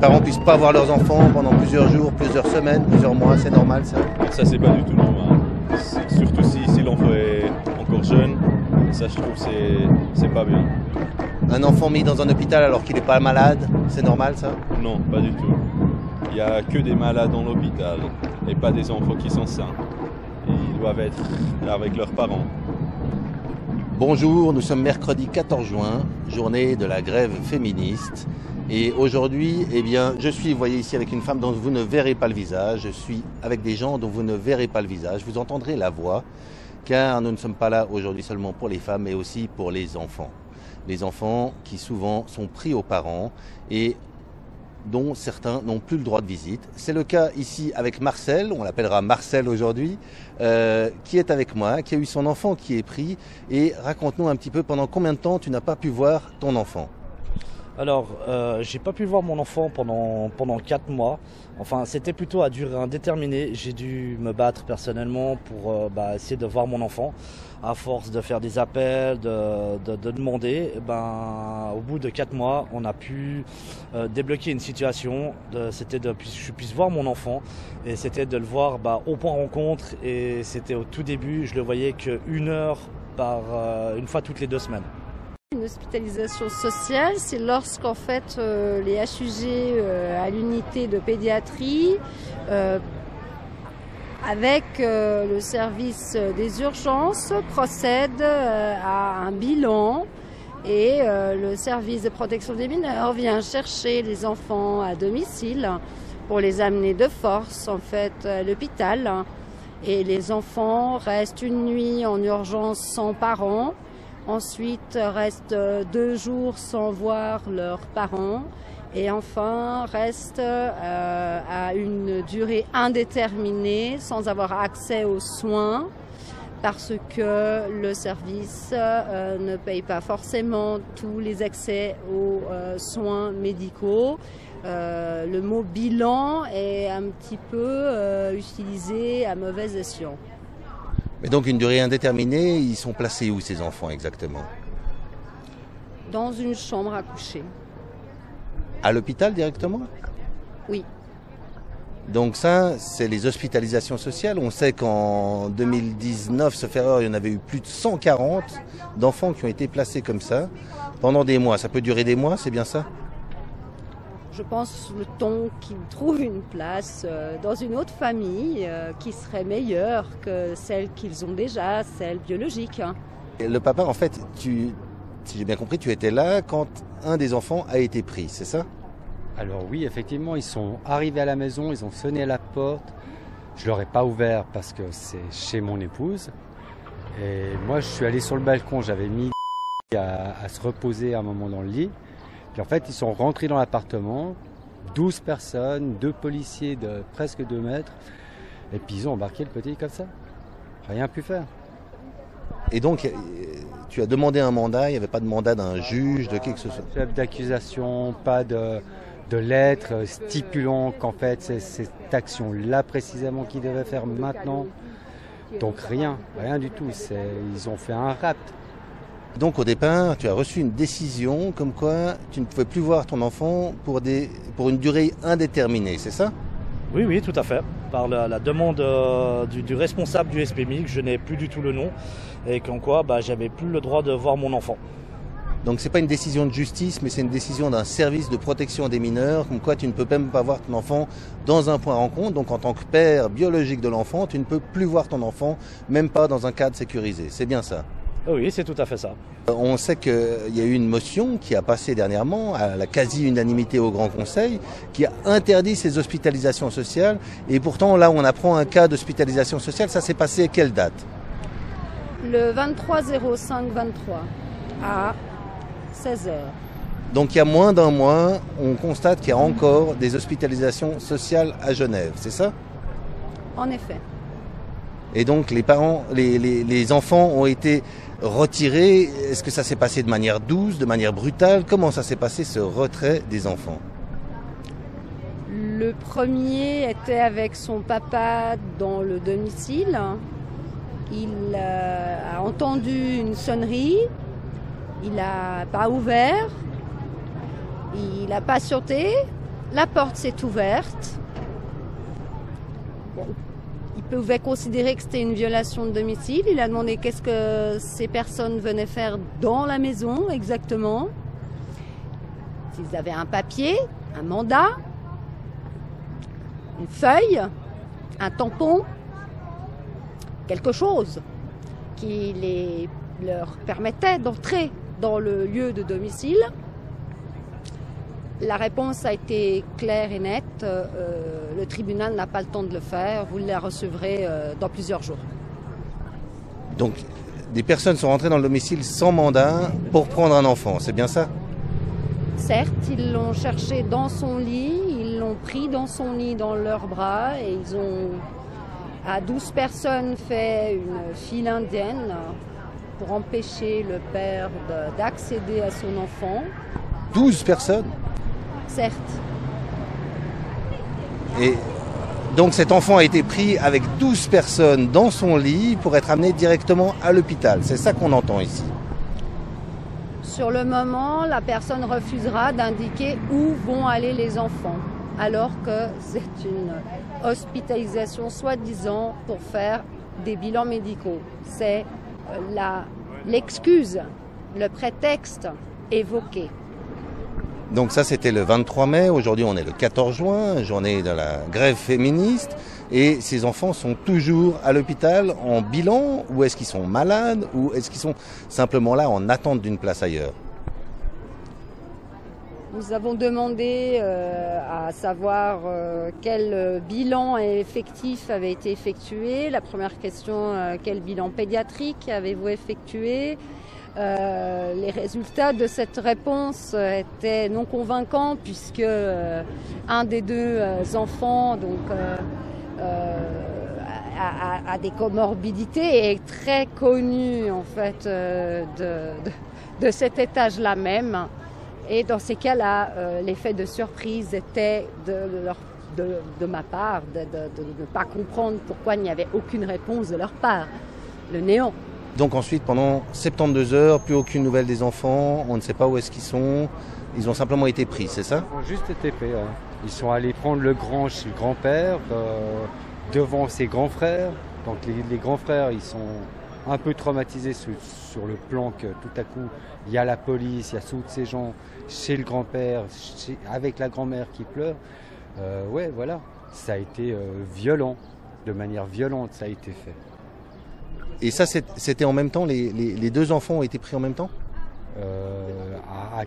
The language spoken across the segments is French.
parents puissent pas voir leurs enfants pendant plusieurs jours, plusieurs semaines, plusieurs mois, c'est normal ça? Ça, c'est pas du tout normal. Surtout si l'enfant est encore jeune, ça je trouve c'est pas bien. Un enfant mis dans un hôpital alors qu'il n'est pas malade, c'est normal ça? Non, pas du tout. Il n'y a que des malades dans l'hôpital et pas des enfants qui sont sains. Ils doivent être avec leurs parents. Bonjour, nous sommes mercredi 14 juin, journée de la grève féministe. Et aujourd'hui, eh bien, vous voyez ici avec une femme dont vous ne verrez pas le visage. Je suis avec des gens dont vous ne verrez pas le visage. Vous entendrez la voix, car nous ne sommes pas là aujourd'hui seulement pour les femmes, mais aussi pour les enfants. Les enfants qui souvent sont pris aux parents et dont certains n'ont plus le droit de visite. C'est le cas ici avec Marcel, on l'appellera Marcel aujourd'hui, qui est avec moi, qui a eu son enfant qui est pris. Et raconte-nous un petit peu pendant combien de temps tu n'as pas pu voir ton enfant? Alors, j'ai pas pu voir mon enfant pendant 4 mois. Enfin, c'était plutôt à durée indéterminée. J'ai dû me battre personnellement pour essayer de voir mon enfant. À force de faire des appels, de demander, au bout de 4 mois, on a pu débloquer une situation. C'était que je puisse voir mon enfant. Et c'était de le voir au point rencontre. Et c'était au tout début, je le voyais qu'une heure une fois toutes les 2 semaines. Une hospitalisation sociale, c'est lorsqu'en fait les HUG à l'unité de pédiatrie avec le service des urgences procèdent à un bilan et le service de protection des mineurs vient chercher les enfants à domicile pour les amener de force en fait à l'hôpital, et les enfants restent une nuit en urgence sans parents. Ensuite, restent 2 jours sans voir leurs parents. Et enfin, restent à une durée indéterminée sans avoir accès aux soins parce que le service ne paye pas forcément tous les accès aux soins médicaux. Le mot bilan est un petit peu utilisé à mauvais escient. Mais donc une durée indéterminée, ils sont placés où ces enfants exactement? Dans une chambre à coucher. À l'hôpital directement? Oui. Donc ça, c'est les hospitalisations sociales. On sait qu'en 2019, sauf erreur, il y en avait eu plus de 140 d'enfants qui ont été placés comme ça pendant des mois. Ça peut durer des mois, c'est bien ça? Je pense le temps qu'ils trouvent une place dans une autre famille qui serait meilleure que celle qu'ils ont déjà, celle biologique. Et le papa, en fait, si j'ai bien compris, tu étais là quand un des enfants a été pris, c'est ça? Alors oui, effectivement, ils sont arrivés à la maison, ils ont sonné à la porte. Je leur ai pas ouvert parce que c'est chez mon épouse. Et moi, je suis allé sur le balcon, j'avais mis à se reposer un moment dans le lit. Puis en fait, ils sont rentrés dans l'appartement, 12 personnes, 2 policiers de presque 2 mètres, et puis ils ont embarqué le petit comme ça. Rien pu faire. Et donc, tu as demandé un mandat, il n'y avait pas de mandat d'un juge, de qui que ce soit? Chef d'accusation, pas de lettre stipulant qu'en fait c'est cette action-là précisément qu'ils devaient faire maintenant. Donc rien du tout. Ils ont fait un rapt. Donc au départ, tu as reçu une décision comme quoi tu ne pouvais plus voir ton enfant pour une durée indéterminée, c'est ça? Oui, tout à fait. Par la demande du responsable du SPMI, que je n'ai plus du tout le nom, et qu'en quoi j'avais plus le droit de voir mon enfant. Donc c'est pas une décision de justice, mais c'est une décision d'un service de protection des mineurs, comme quoi tu ne peux même pas voir ton enfant dans un point rencontre. Donc en tant que père biologique de l'enfant, tu ne peux plus voir ton enfant, même pas dans un cadre sécurisé. C'est bien ça? Oui, c'est tout à fait ça. On sait qu'il y a eu une motion qui a passé dernièrement à la quasi-unanimité au Grand Conseil qui a interdit ces hospitalisations sociales. Et pourtant, là, on apprend un cas d'hospitalisation sociale. Ça s'est passé à quelle date? Le 23-05-23 à 16h. Donc il y a moins d'un mois, on constate qu'il y a encore des hospitalisations sociales à Genève, c'est ça? En effet. Et donc les parents, les enfants ont été retirés. Est-ce que ça s'est passé de manière douce, de manière brutale? Comment ça s'est passé ce retrait des enfants? Le premier était avec son papa dans le domicile. Il a entendu une sonnerie. Il n'a pas ouvert. Il a patienté. La porte s'est ouverte. Bon, il pouvait considérer que c'était une violation de domicile. Il a demandé qu'est-ce que ces personnes venaient faire dans la maison exactement. S'ils avaient un papier, un mandat, une feuille, un tampon, quelque chose qui leur permettait d'entrer dans le lieu de domicile. La réponse a été claire et nette. Le tribunal n'a pas le temps de le faire. Vous la recevrez dans plusieurs jours. Donc, des personnes sont rentrées dans le domicile sans mandat pour prendre un enfant, c'est bien ça? Certes, ils l'ont cherché dans son lit, ils l'ont pris dans son lit dans leurs bras et ils ont, à 12 personnes, fait une file indienne pour empêcher le père d'accéder à son enfant. 12 personnes? Certes. Et donc cet enfant a été pris avec 12 personnes dans son lit pour être amené directement à l'hôpital. C'est ça qu'on entend ici. Sur le moment, la personne refusera d'indiquer où vont aller les enfants, alors que c'est une hospitalisation soi-disant pour faire des bilans médicaux. C'est l'excuse, le prétexte évoqué. Donc ça c'était le 23 mai, aujourd'hui on est le 14 juin, journée de la grève féministe, et ces enfants sont toujours à l'hôpital en bilan, ou est-ce qu'ils sont malades, ou est-ce qu'ils sont simplement là en attente d'une place ailleurs? Nous avons demandé à savoir quel bilan effectif avait été effectué. La première question, quel bilan pédiatrique avez-vous effectué? Les résultats de cette réponse étaient non convaincants puisque un des deux enfants a des comorbidités et est très connu en fait de cet étage-là même. Et dans ces cas-là, l'effet de surprise était de ma part de ne pas comprendre pourquoi il n'y avait aucune réponse de leur part. Le néant. Donc ensuite, pendant 72 heures, plus aucune nouvelle des enfants, on ne sait pas où est-ce qu'ils sont, ils ont simplement été pris, c'est ça? Ils ont juste été pris. Hein. Ils sont allés prendre le grand chez le grand-père, devant ses grands frères. Donc les grands frères, ils sont un peu traumatisés sur le plan que tout à coup, il y a la police, il y a toutes ces gens chez le grand-père, avec la grand-mère qui pleure. Ouais, voilà, ça a été violent, de manière violente, ça a été fait. Et ça, c'était en même temps, les deux enfants ont été pris en même temps? À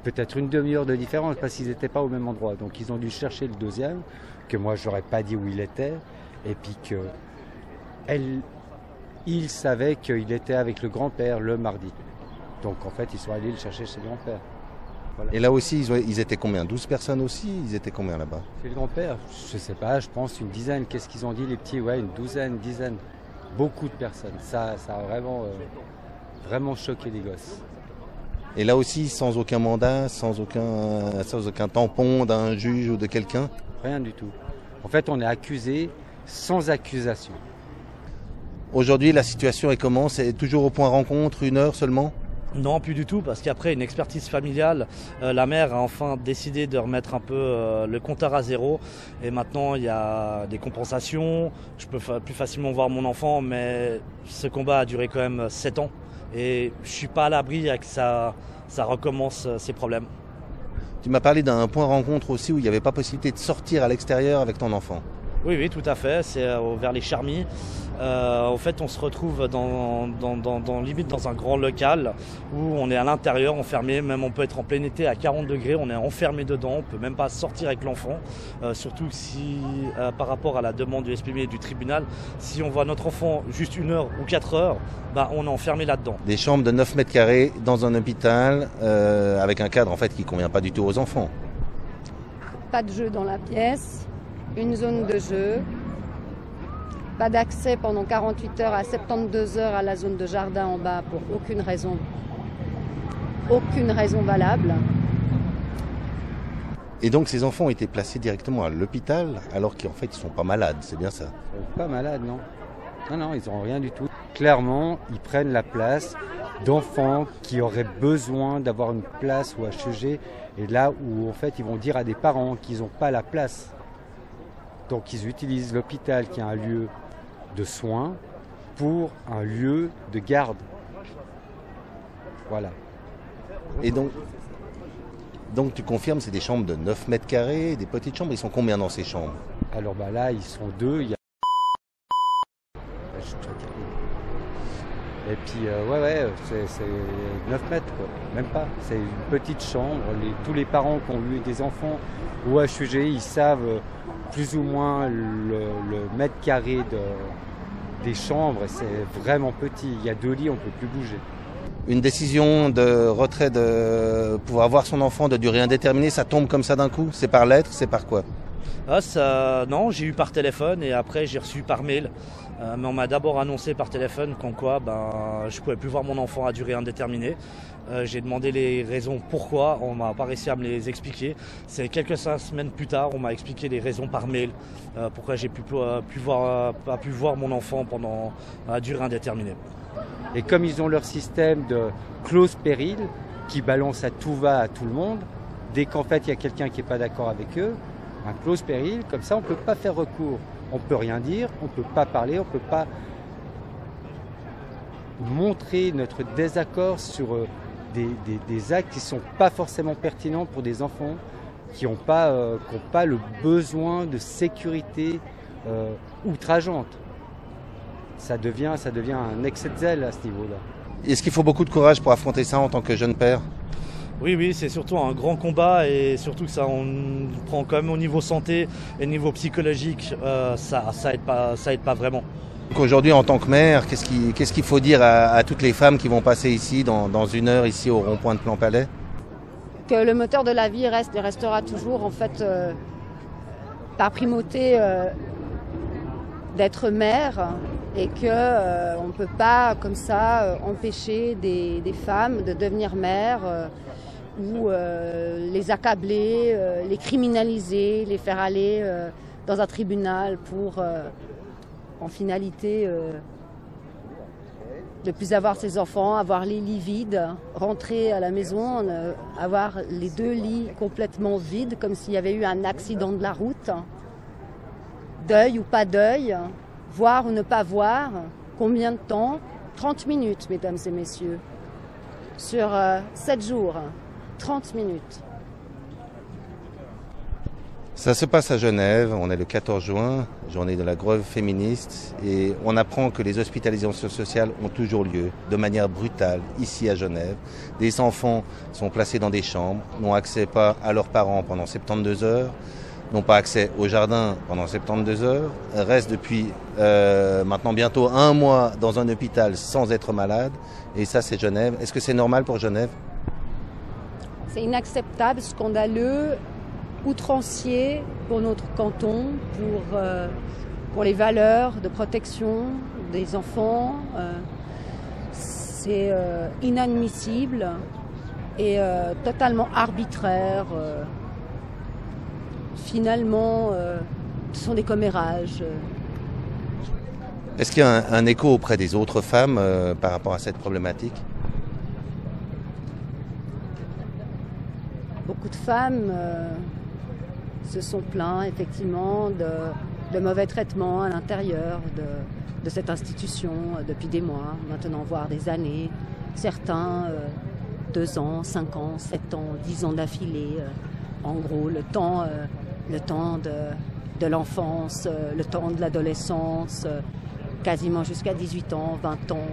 peut-être une demi-heure de différence, parce qu'ils n'étaient pas au même endroit. Donc ils ont dû chercher le deuxième, que moi je n'aurais pas dit où il était, et puis il savait qu'il était avec le grand-père le mardi. Donc en fait, ils sont allés le chercher chez le grand-père. Voilà. Et là aussi, ils étaient combien? 12 personnes aussi? Ils étaient combien là-bas? Chez le grand-père, je sais pas, je pense une dizaine. Qu'est-ce qu'ils ont dit les petits? Ouais, une douzaine, dizaine. Beaucoup de personnes. Ça a vraiment choqué les gosses. Et là aussi, sans aucun mandat, sans aucun tampon d'un juge ou de quelqu'un? Rien du tout. En fait, on est accusé sans accusation. Aujourd'hui, la situation est comment? C'est toujours au point rencontre, 1 heure seulement? Non, plus du tout, parce qu'après une expertise familiale, la mère a enfin décidé de remettre un peu le compteur à zéro. Et maintenant, il y a des compensations. Je peux plus facilement voir mon enfant, mais ce combat a duré quand même 7 ans. Et je suis pas à l'abri que ça recommence ces problèmes. Tu m'as parlé d'un point rencontre aussi où il n'y avait pas possibilité de sortir à l'extérieur avec ton enfant. Oui, tout à fait. C'est vers les Charmies. En fait, on se retrouve limite dans un grand local où on est à l'intérieur, enfermé. Même on peut être en plein été à 40 degrés, on est enfermé dedans. On peut même pas sortir avec l'enfant. Surtout si, par rapport à la demande du SPM et du tribunal, si on voit notre enfant juste 1 heure ou 4 heures, on est enfermé là-dedans. Des chambres de 9 mètres carrés dans un hôpital avec un cadre en fait qui convient pas du tout aux enfants. Pas de jeu dans la pièce, une zone de jeu. Pas d'accès pendant 48 heures à 72 heures à la zone de jardin en bas pour aucune raison valable. Et donc ces enfants ont été placés directement à l'hôpital alors qu'en fait ils sont pas malades, c'est bien ça? Pas malades, non. Non, ils n'ont rien du tout. Clairement, ils prennent la place d'enfants qui auraient besoin d'avoir une place au HUG, et là où en fait ils vont dire à des parents qu'ils n'ont pas la place. Donc ils utilisent l'hôpital qui est un lieu de soins pour un lieu de garde. Voilà. Et donc tu confirmes, c'est des chambres de 9 mètres carrés, des petites chambres. Ils sont combien dans ces chambres? Alors là, ils sont deux. Il y a... Et puis, c'est 9 mètres, quoi. Même pas. C'est une petite chambre. Tous les parents qui ont eu des enfants au HUG, ils savent plus ou moins le mètre carré des chambres. Et c'est vraiment petit. Il y a 2 lits, on ne peut plus bouger. Une décision de retrait de pouvoir voir son enfant de durée indéterminée, ça tombe comme ça d'un coup? C'est par lettre, c'est par quoi? Non, j'ai eu par téléphone et après j'ai reçu par mail. Mais on m'a d'abord annoncé par téléphone qu'en quoi je pouvais plus voir mon enfant à durée indéterminée. J'ai demandé les raisons pourquoi, on m'a pas réussi à me les expliquer. C'est quelques semaines plus tard, on m'a expliqué les raisons par mail, pourquoi j'ai pas pu voir mon enfant pendant à durée indéterminée. Et comme ils ont leur système de clause péril qui balance à tout va à tout le monde, dès qu'en fait il y a quelqu'un qui n'est pas d'accord avec eux, un clause péril, comme ça on ne peut pas faire recours. On ne peut rien dire, on ne peut pas parler, on ne peut pas montrer notre désaccord sur des actes qui ne sont pas forcément pertinents pour des enfants qui n'ont pas le besoin de sécurité outrageante. Ça devient un excès de zèle à ce niveau-là. Est-ce qu'il faut beaucoup de courage pour affronter ça en tant que jeune père? Oui, c'est surtout un grand combat et surtout que ça on prend quand même au niveau santé et au niveau psychologique, ça aide pas vraiment. Aujourd'hui, en tant que mère, qu'est-ce qu'il faut dire à toutes les femmes qui vont passer ici dans 1 heure ici au rond-point de Plan-Palais? Que le moteur de la vie reste et restera toujours en fait par primauté d'être mère et que on ne peut pas comme ça empêcher des femmes de devenir mères ou les accabler, les criminaliser, les faire aller dans un tribunal pour en finalité ne plus avoir ses enfants, avoir les lits vides, rentrer à la maison, avoir les 2 lits complètement vides comme s'il y avait eu un accident de la route. Deuil ou pas deuil, voir ou ne pas voir, combien de temps? 30 minutes, mesdames et messieurs, sur 7 jours, 30 minutes. Ça se passe à Genève, on est le 14 juin, journée de la grève féministe, et on apprend que les hospitalisations sociales ont toujours lieu, de manière brutale, ici à Genève. Des enfants sont placés dans des chambres, n'ont accès pas à leurs parents pendant 72 heures, n'ont pas accès au jardin pendant 72 heures, restent depuis maintenant bientôt 1 mois dans un hôpital sans être malade, et ça c'est Genève. Est-ce que c'est normal pour Genève? C'est inacceptable, scandaleux, outrancier pour notre canton, pour les valeurs de protection des enfants. C'est inadmissible et totalement arbitraire. Finalement, ce sont des commérages. Est-ce qu'il y a un écho auprès des autres femmes par rapport à cette problématique? Beaucoup de femmes se sont plaintes effectivement de mauvais traitements à l'intérieur de cette institution depuis des mois, maintenant voire des années. Certains 2 ans, 5 ans, 7 ans, 10 ans d'affilée. En gros, le temps de l'enfance, le temps de l'adolescence, quasiment jusqu'à 18 ans, 20 ans.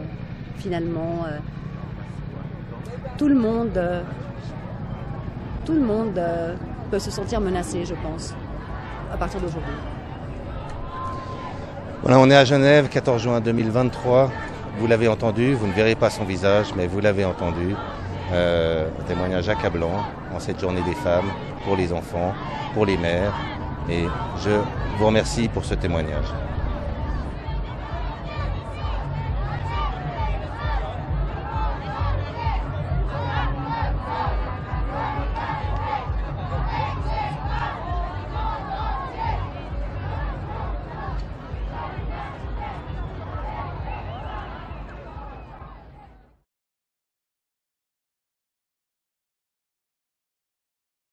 Finalement, tout le monde peut se sentir menacé, je pense, à partir d'aujourd'hui. Voilà, on est à Genève, 14 juin 2023. Vous l'avez entendu, vous ne verrez pas son visage, mais vous l'avez entendu. Un témoignage accablant en cette journée des femmes, pour les enfants, pour les mères. Et je vous remercie pour ce témoignage.